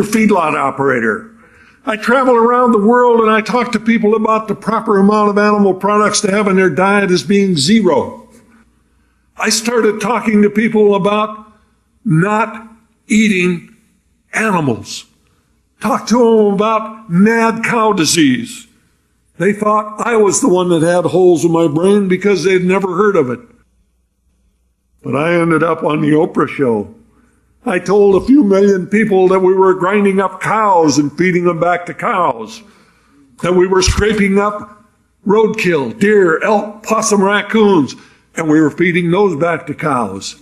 feedlot operator. I travel around the world and I talk to people about the proper amount of animal products to have in their diet as being zero. I started talking to people about not eating animals. Talked to them about mad cow disease. They thought I was the one that had holes in my brain because they'd never heard of it. But I ended up on the Oprah show. I told a few million people that we were grinding up cows and feeding them back to cows, that we were scraping up roadkill, deer, elk, possum, raccoons, and we were feeding those back to cows.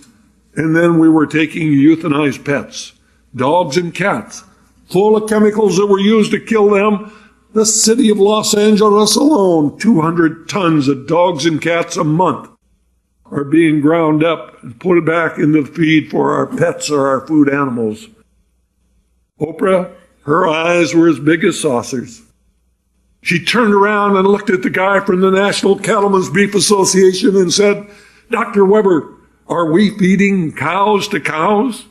And then we were taking euthanized pets, dogs and cats, full of chemicals that were used to kill them. The city of Los Angeles alone, 200 tons of dogs and cats a month are being ground up and put back into the feed for our pets or our food animals. Oprah, her eyes were as big as saucers. She turned around and looked at the guy from the National Cattlemen's Beef Association and said, "Dr. Weber, are we feeding cows to cows?"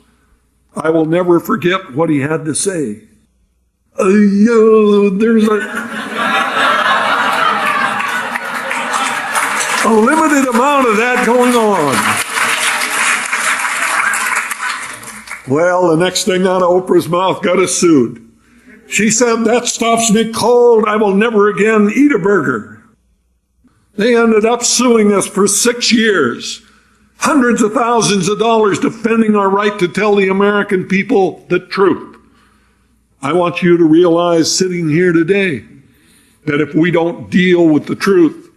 I will never forget what he had to say. There's a limited amount of that going on. Well, the next thing out of Oprah's mouth got us sued. She said, "That stops me cold. I will never again eat a burger." They ended up suing us for 6 years. Hundreds of thousands of dollars defending our right to tell the American people the truth. I want you to realize sitting here today that if we don't deal with the truth,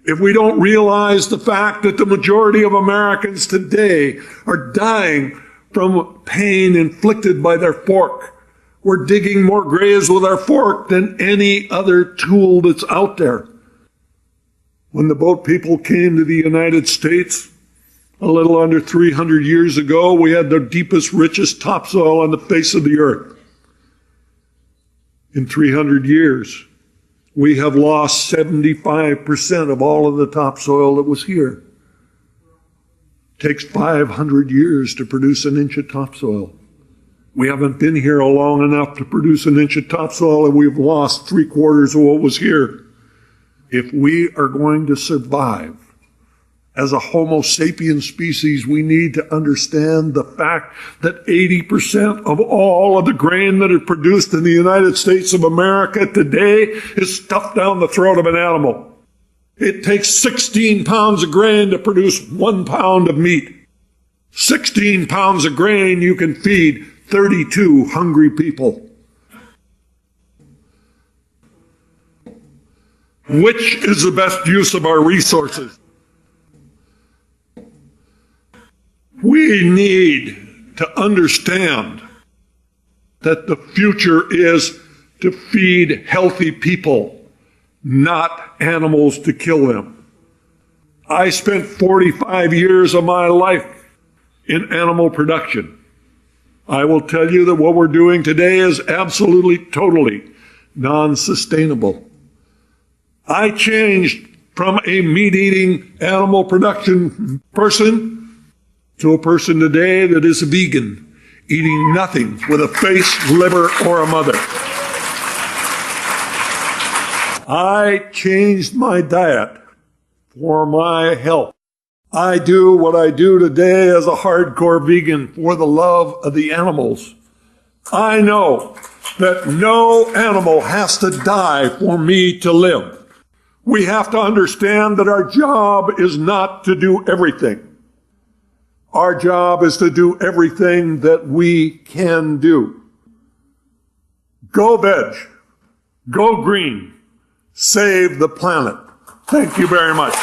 if we don't realize the fact that the majority of Americans today are dying from pain inflicted by their fork, we're digging more graves with our fork than any other tool that's out there. When the boat people came to the United States, a little under 300 years ago, we had the deepest, richest topsoil on the face of the earth. In 300 years, we have lost 75% of all of the topsoil that was here. It takes 500 years to produce an inch of topsoil. We haven't been here long enough to produce an inch of topsoil, and we've lost 3/4 of what was here. If we are going to survive as a Homo sapiens species, we need to understand the fact that 80% of all of the grain that is produced in the United States of America today is stuffed down the throat of an animal. It takes 16 pounds of grain to produce 1 pound of meat. 16 pounds of grain, you can feed 32 hungry people. Which is the best use of our resources? We need to understand that the future is to feed healthy people, not animals to kill them. I spent 45 years of my life in animal production. I will tell you that what we're doing today is absolutely, totally non-sustainable. I changed from a meat-eating animal production person to a person today that is a vegan, eating nothing with a face, liver, or a mother. I changed my diet for my health. I do what I do today as a hardcore vegan for the love of the animals. I know that no animal has to die for me to live. We have to understand that our job is not to do everything. Our job is to do everything that we can do. Go veg. Go green. Save the planet. Thank you very much.